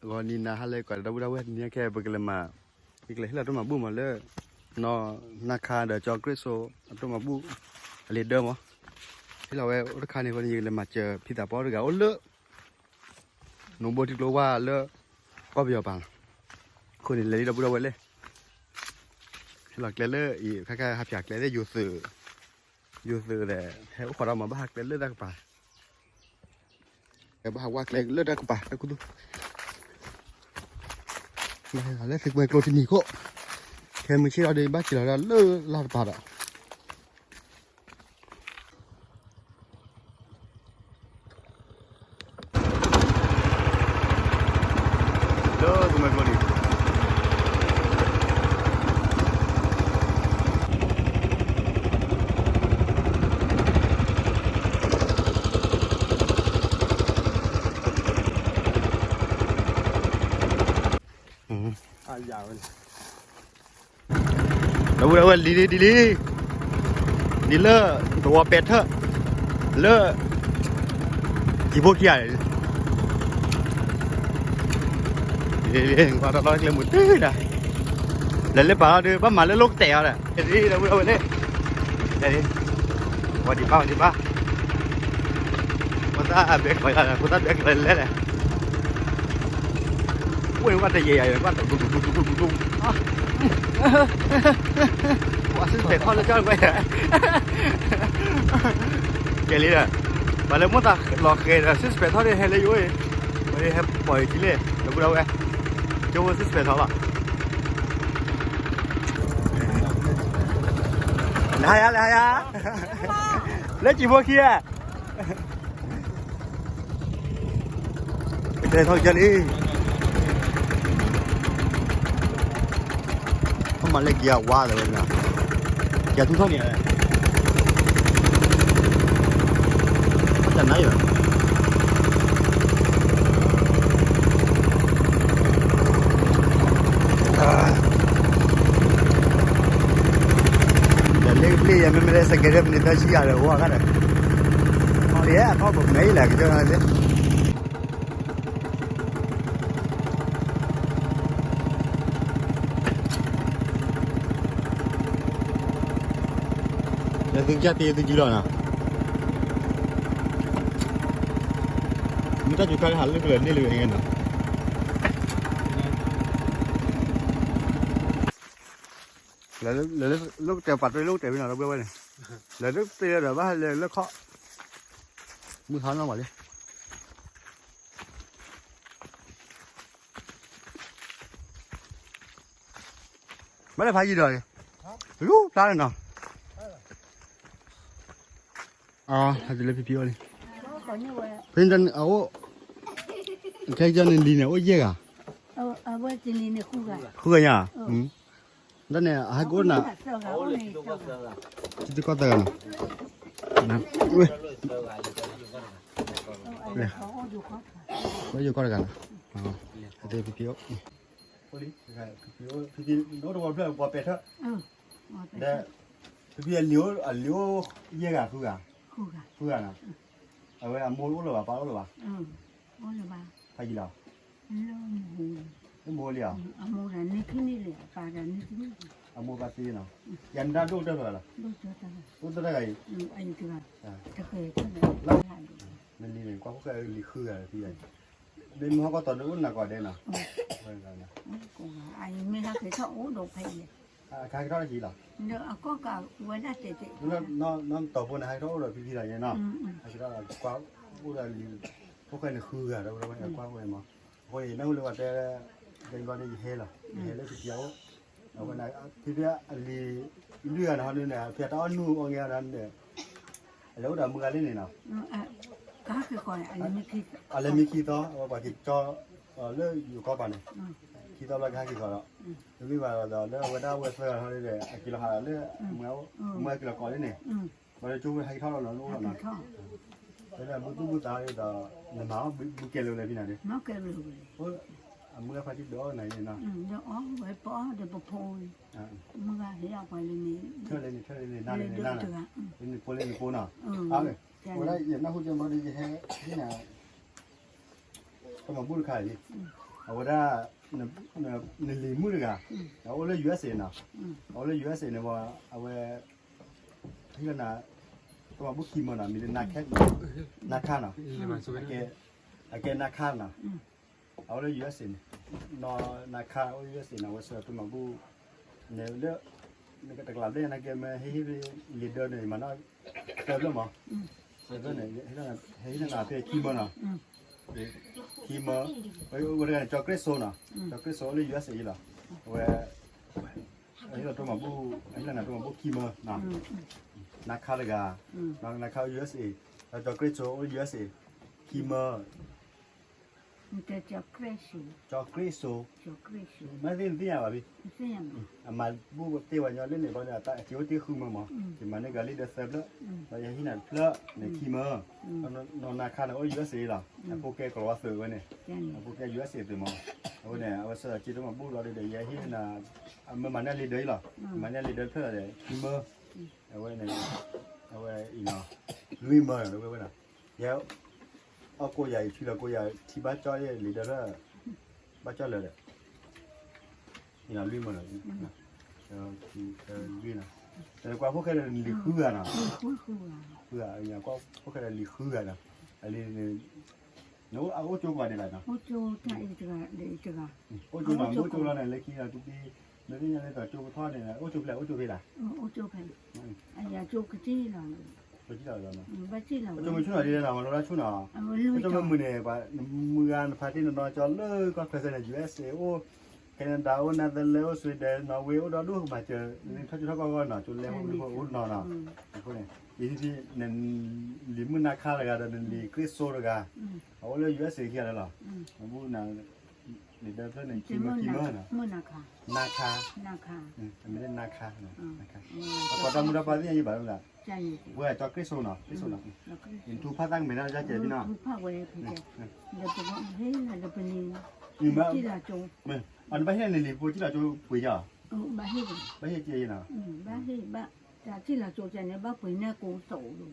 Goni na hale kwa da buda wet ni ke beglema. Ikle hila to mabu ma le no nakha da chocolate so to mabu le de mo. Hila we o kha ni goni le ma che phita po ga o le. No bo ti lo wa le ko byo pa. Ko ni le da buda wet le. Hila kle le i kha kha ha pyak le de yu su le he ko ra ma ba hak le da pa. Ba hak wa le le da pa ku du. Này là thịt bò protein nhỉ cô, khi mình chỉ ở đây bác chỉ là lơ là bà đã. Lơ tụi mình có đi. Đâu đi lơตัวเป็ดเถอะเลอะกี่พวกใหญ่qua đó nói lên một tí này lên bảo đưa bắt mà lên lúc tèo này đi đâu đi đây đi qua đi ba cô ta biết phải là cô ta biết lên này ui quá trời gì quá trời bùng quá sức khỏe thôi cho quay lại cái lý này mà nếu muốn ta lọt kề là sức khỏe thôi đi hay lấy vui mà đi hay bồi chỉ liền đâu đâu em cho sức khỏe thôi mà lại á lấy chỉ mua kia kề thôi cho đi mà lấy kia quá rồi nè kia thu thôi nè có chân đấy rồi lấy em mới sẽ cái này ta chỉ là quá cái này họ đi á có một mấy là cái cho này từng cha tiền từng chỉ rồi nè, người ta chụp cái hẳn lên đi lười nghe nè, là lúc trèo phạt với lúc trèo bên nào đâu bây này, là lúc tia rồi bắt là lúc khó, mua tháo nó mà đi, mấy là phải gì rồi, lúc ra rồi nào. Hãy subscribe cho kênh Ghiền Mì Gõ để không bỏ lỡ những video hấp dẫn. Phương à? Ở đây là mua lúa rồi bà, bao lúa bà? Mua rồi bà. Phải gì đâu? Cái mua liền. Mua là nước cái này liền, bà là nước cái này. Mua bà tí nào? Dành ra đốt rồi là? Đốt tới đây. Anh cứ bảo. Thực hiện cái này. Mình đi này qua cái lì khư à thì vậy. Bên mua có toàn nước là gọi đây nào? Anh mới ra cái chỗ đồ phải gì? Cái đó là gì nào? Có cả quên đã tệ. Nó tổ phụ này hai đó rồi vì là vậy nào? Cái đó là quá cũng là có cái là khư à đâu đâu phải quá vậy mà. Hồi nó lưu vào đây vào đây hết rồi, hết lấy thịt dấu. Ở bên này thì bây giờ lừa nó nên là phía đó nu ở nghe là để lâu đã mưa lên này nào? Các cái coi anh mới khi đó và thịt cho lỡอยู่có bàn này. Khi đó là cái gì đó, vì vậy là nó vừa đau vừa phơi thôi để khi là hà nó mới khi là có đấy này, và chú hay thao nó luôn là thế là bút ta thì là máu bị kẹt luôn này như nào đấy, máu kẹt luôn, mưa phải tiếp đó này nào, đó phải bỏ để bọc phôi, mưa thì đâu phải lên này, lên phôi lên phôi nào, à rồi, đây giờ nó hút cho nó đi thế nào. တော့မဘူးခါကြီးဟိုဒါနေလီမှုတွေကဟိုလေ USA နော်ဟိုလေ USA နေပါအဝဲဒီကနာတော့ဘူးခီမနာမီနာခက်နာခါနော်အကဲနာခါနော်ဟိုလေ USA နော်နာခါဟို USA နော်ဝဆတော့မဘူးနေလေနေကတကလာတဲ့နာကဲမဟေးလီဒါနေမနာတော်လို့မဆက်နေဟေးနာဖေးခီမနော်ခီမဘယ်လိုလဲchocolate so နော် chocolate so လေ USA လားဝဲအဲ့တော့မဘူးအဲ့လာတော့မဘူးခီမနော်နာခါလကနော်နာခါ USA chocolate so USA ခီမ แต่จะเครียดสิ chocolate so จะเครียดสิ မသိသိရပါပြီ เสียง အမဘူးတေဝညလေးနေတော့တာအကျိုးတေခုမမဒီမနေ့ကလေးတဲ့ဆက်လို့ဘာရဟိနာဖလနေခီမနော်နာခါနော် USA လားအပိုကဲကလောဆွေဝနေ จัง အပိုကဲ USA တယ်မဟုတ်နဲ့အဝဆာချီတော့မဘူးလို့တဲ့ရဟိနာအမမနဲ့လေးတယ်လားမနဲ့လေးတယ်ဖတယ်ခီမအဝဲနေအဝဲအီနော်လူမလို့ဝဲနာရောအကိုရချီတော့ကိုရတီဘာကြောရဲ့လီဒါဘာကြောလဲ你那绿么了？绿呢？怪不开了离湖啊呢？湖啊，人家怪不开了离湖啊呢？离我做过的来呢。我做他这个这个。我做了呢，来去啊，就是那人家那个做不他的呢，我做不来。我做不来。哎呀，做个这了。不知道了呢。不知道。我做没出来的呢，我老出呢。我做没没呢，把没干发的那叫了，个开始呢 USA 我。แคนาดาอุนาเดลสวีเดนนอร์เวย์อุดรดูมาเจอถ้าจุดก็ก็น่ะจุดแล้วมันก็อุดนอน่ะพวกนี้อีที่นั่นลิมุนาคาละกาดันลิคริสโซละกาเอาเลย USA เฮียแล้วล่ะบูน่ะลิเดอร์เพิ่นกิมน่ะ มื้อนาคา นาคาอันนี้นาคาน่ะนาคาพอตามุดาปาที่ยี่บ่ล่ะ ใช่ ว่าจอคริสโซน่ะอินทูพาตั้งไม่น่าจะเจ็บพี่น่ะ ทูพาเวพี่เดี๋ยวจะเฮ้ยเดี๋ยวเป็นนี่ อีมา ที่ละจง อันไปให้นี่ปูที่ละจูปุยจ้ะ บ้าเฮ้ย ไปให้เจียน่ะ บ้าเฮ้ยบ้าจากที่ละจงจะเนี่ยบ้าปุยเนี่ยกูโตอยู่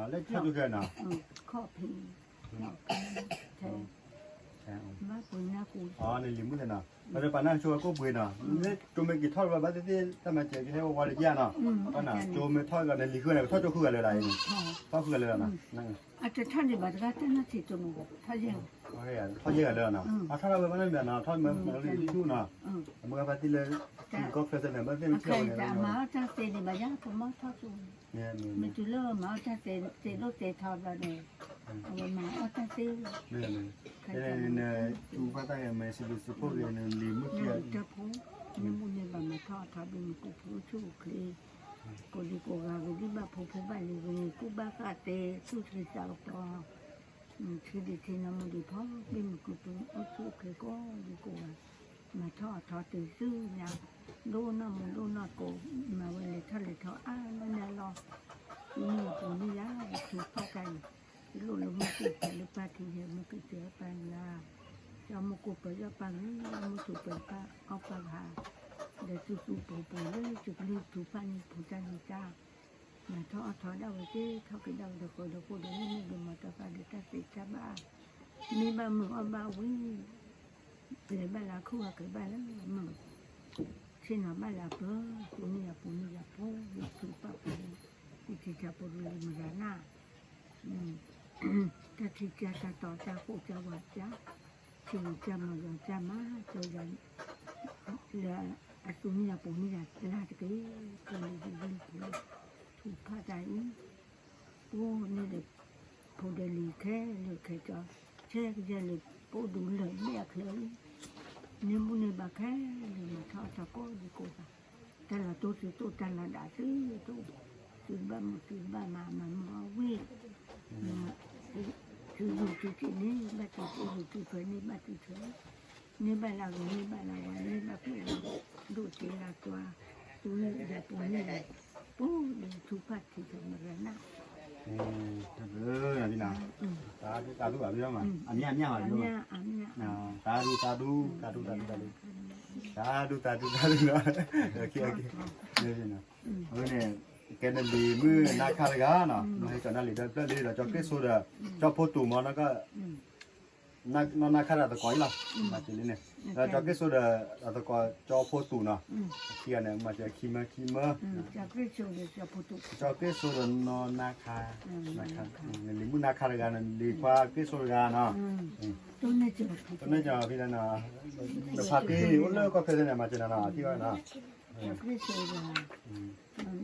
แล้วถ้าดูแค่น่ะ ข้อพิงใช่บ้าปุยเนี่ยกู ในลิมุนน่ะแล้วปานั่งชัวก็ปุยน่ะนี่จูเมกิทอดว่าบ้านที่ถ้ามาเจอให้ว่าเลยย่าน่ะก็น่ะจูเมทอดกันในลิคืออะไรทอดจูคืออะไรล่ะนี่ทอดคืออะไรล่ะนั่น อาจจะท่านจะบัตรก็ท่านน่าจะจมูกท่านยัง โอเคทอดเยอะเลยน่ะถ้าเราไปบ้านนั้นน่ะทอดมันชูน่ะมันก็ปฏิเลยก็เฟสเนี่ยมันเป็น โอเค เที่ยวเนี่ย แต่มาถ้าเสร็จบางอย่างผมมาทอดจู เนี่ย มันจะเลิกมาถ้าเสร็จรถเสร็จทอดแล้วเนี่ยเอามาเอาถ้าเสร็จ เนี่ยจูฟ้าใต้ไม่สิบุสพวกเนี่ยลิมุที่ จะพูดนี่มันเนี่ยแบบมาทอดเป็นกูพูดชูคลีกูดีกูกากูดีบ้าพูดบ้าเลยกูบ้ากาเตสู้ที่สาวต่อคือดีที่น้ำมันดีเพราะเป็นกูเป็นเอาชูคลีก็ดีกูมาทอดตีซื้อเนี่ยดูน้ำมันดูน้ำกูมาวันเลยทอดเลยทอดนั่นเนี่ยรอนี่กูนี่ละถูกเข้ากันลูกมันติดแต่ลูกป้าที่เห็นมันก็เสียไปละจะมากูไปจะปังนี่มันถูกเป็นป้าเอาปังหาเดี๋ยวจู่ๆปู่เลยจุดรีบถูกปันผู้จันจ้ามาทอดเอาไว้ที่เขาไปดังเดี๋ยวกูเดี๋ยวนี่มีมาตะการเดี๋ยวจะติดจ้าบ้ามีบ้ามึงเอาบ้าวิ่งเลยบ้าละคู่กับบ้าแล้วมึงเช่นว่าบ้าละเพื่อปูนี่พ่อถูกป้าปูกูที่จะปูเลยมาหน้าแต่ที่จะต่อจะกูจะวัดจะสิ่งจะมาจะมาจะยันแล้วตัวนี้ปูนี่ลาตะกี้ก็เลยดีถูกผ้าใจปูนี่เด็กปูเดลีแค่เลยแค่จะแช่ก็จะเลยปูดูเลยไม่อยากเลยนี่มูนี่บาแค่เลยมาทอดตะโก้ดีกว่าแต่ละตัวซื้อตัวแต่ละด่าซื้อตัวซื้อบ้านมาวิ่งคืออยู่ที่นี่บ้านที่อยู่ที่เพื่อนนี่บ้านที่เธอนี่บ้านเรานี่บ้านเรานี่บ้านเพื่อนดูที่ละตัวตัวนี้แบบปูนี่แหละปูดูทุกภาคที่ทำอะไรนะนะพี่นาตาดูแบบนี้มั้งอันนี้เหรอลูกตาดูนะโอเคเนี่ยนะเอาเนี่ยแกนั่นดีมือนาคาเลยกันเนาะไม่ใช่จอนั่นเลยเดี๋ยวเราจะเกสโซดาจะพูดตู่มันแล้วก็ นาคาตะกอยล่ะมาจีนี่เนี่ยแล้วจอเกโซเดตะกอจอโพตูเนาะเคียเนี่ยมาจะคีเมอ จากเรื่องโชว์เลยจะพูดถูก จอเกโซเดนอนาคาลิมุนาคากันลีควาเกโซกันเนาะ ต้นนี้จะ ตอนนี้จะพี่นาเดพากี้อุลเลก็เพลเนี่ยมาจีนาที่ว่านะ จากเรื่องโชว์เลย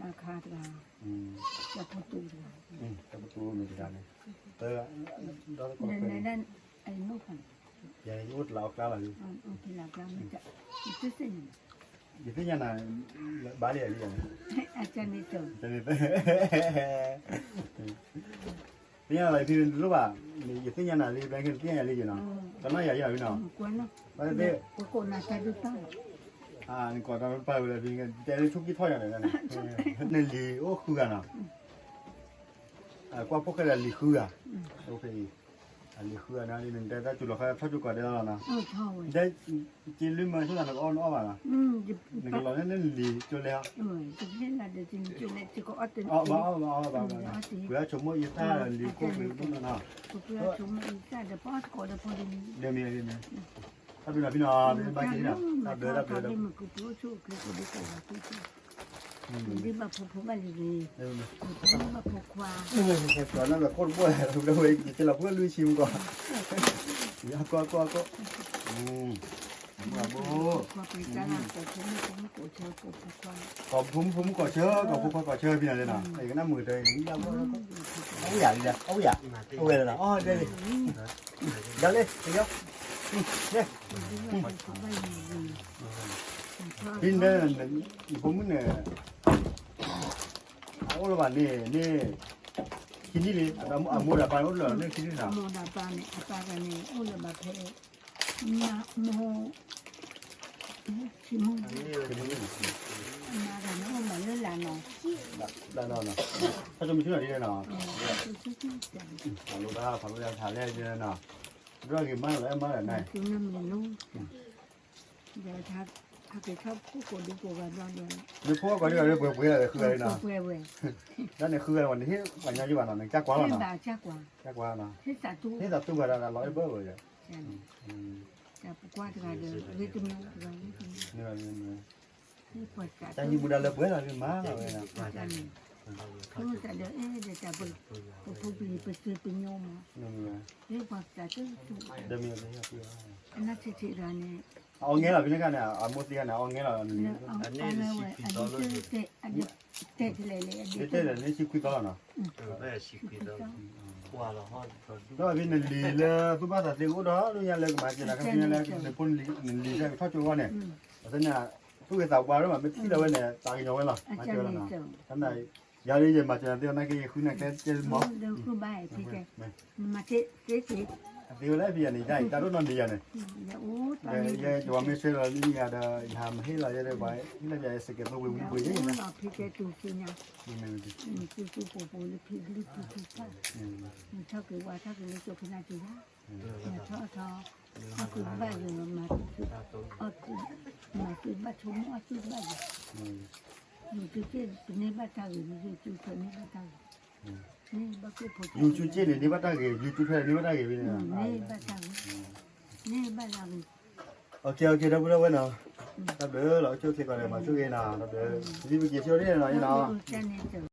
นาคาดาจะพูดถูกเลย แต่ประตูมีกันเนี่ยแต่เราก็ ในด้านไอ้ลูกคน ยังยุดเรากล้าเลย โอเคแล้วก็มันจะจะเส้น ยี่ที่ยันน่ะบาลีอะไรอย่าง อาจารย์นี่เจอ จะนี่ที่ยันอะไรพี่รู้ป่ะยี่ที่ยันน่ะลีแบงค์ที่ยันอะไรอยู่เนาะตอนนั้นอย่าพี่เนาะ กวนเนาะ ว่าแต่ กูโกนาจะดูตั้ง นี่ก่อนตอนไปเลยพี่กันแต่ชุกกี้ทอดอย่างไรกันเนี่ยลีโอ้คือกันเนาะกว่าพวกกันลีคืออ่ะโอเคลีคือนะลีหนึ่งแต่จุดเราเขาถ้าจุดก่อนได้แล้วนะ ชอบเลย ได้จีนลืมมาช่วงนั้นก็อ้อนอ่ะนะ จะ หนึ่งเราเนี่ยลีจุดแล้ว จะเห็นอะไรจริงจริงเลยจะก็อัดเป็น อ๋อบ้าเผื่อชมว่าอีท่าลีโก้ไปตรงนั้นนะ เพื่อชมอีกแต่เดี๋ยวพ่อขอเดี๋ยวพอดี เดี๋ยวมีถ้าพี่น้องเป็นบ้านที่น่ะถ้าเดิน มันกูพูดชูคือกูได้กันพูดชูดีมาพูดมาเลยดีมาพูดควา ตอนนั้นแบบโคตรบ้วยเราเลยจะเราเพื่อนลุยชิมก่อนอย่าก็มาโบ ควาไปตลาดแต่ผมกูเชื่อกูพูดควา ขอบผมก่อเชื้อกับพวกก่อเชื้อพี่น่ะเลยนะไอ้ก็น้ำมือเลยนี่เราเอาอย่างเดียวเอาอย่างเอาเลยนะอ๋อเดี๋ยวเดี๋ยวเลยเดี๋ยวเนี่ยพี่เนี่ยผมเนี่ยเอาละบ้านนี่คิดนี่เลยอ่ะมูดาปานอุลเลยนี่คิดนี่นะ โมดาปาเนี่ยปากันเนี่ยอุลบะเพเนี่ยโมชิโมมากันเนี่ยมาเล่นละเนาะ ได้ถ้าจะมีชื่ออะไรเนี่ยนะฟังรู้ถ่ายแรกเนี่ยนะเรื่องกี่มาแล้วมาแล้วไหน คือน้ำมันนุ่มเดี๋ยวถ้าเกิดชอบผู้คนดูโปรแกรมเดียว นี่พวกก็เรื่องเบื่ออะไรคืออะไรนะ เว้ยเว้ย นั่นเนี่ยคือวันที่วันนี้ที่วันนั้นจักกว่าแล้ว เส้น นะ บาจักกว่า จักกว่านะ เส้นสาธุ นี่ตัดตู้กันละ100เบอร์เลย จะปกว่าจะเลยวิตามินอะไรนี่นี่ปวดจัด แต่ยี่บุดาเลยเบื่ออะไรมาเลยนะ คือแต่เดี๋ยวเดี๋ยวจะไปผู้บีไปซื้อไปโยมนี่ปวดจัดจุ๊ เดี๋ยวมีอะไรพี่ อันนั้นที่ร้านนี้ เอาเงี้ยหรอพี่นักการเนี่ยเอาหมดที่กันเอาเงี้ยหรอ อันนี้อันนี้คืออันนี้เตะเลยเลยอันนี้ เจ๊เนี่ยชิคุยต่อแล้วนะ ก็พี่หนึ่งลีเลยผู้บ้านตัดสินกูđó luôn nhàเลยมาจีนะครับพี่เลยในปุ่นลีหนึ่งลีได้ทอดจูว่าเนี่ยแต่เนี่ยผู้เกี่ยวกับแล้วมันไม่ที่เราเนี่ยตายยังไงหรอมาเจอแล้วนะท่านใดยาดีจะมาเจอเดี๋ยวนั่นก็ยังคุยนั่นแค่เจอหมอ เดี๋ยวคือบ่ายพี่แกมาเจ๊เจ๊ เดี๋ยวแล้วพี่อันนี้ได้แต่รุ่นนั้นดีอันนี้ เดี๋ยวโอ้ตอนนี้ เดี๋ยวจะว่าไม่ใช่เรานี่ยาเดี๋ยวทำให้เราจะได้ไว้ที่เราจะสเก็ตตัววิ่งวิ่งยังไง พี่แกดูสิเนี่ย นี่ คือปูปูหรือพี่หรือพี่พี่ป้าถ้าเกิดว่าถ้าเกิดจบขนาดนี้นะถ้าถ้าคือบ้านเลยมาคือมาคือบ้านชมว่าคือบ้านอยู่ที่เจ๊ในบ้านทางอยู่ที่จุดนี้บ้านทางนี่บ้านคือปู ยูทูบเจนี่บ้านตาเกยูทูบเพจนี่บ้านตาเกพี่เนี่ย นี่บ้านทางนี่บ้านเรา โอเคโอเคได้บุญแล้วเว้ยเนาะได้เด้อเราช่วยเกี่ยวกับอะไรมาช่วยกันนะได้เด้อที่เมื่อกี้ช่วยได้หน่อยเนาะ จะเนี่ย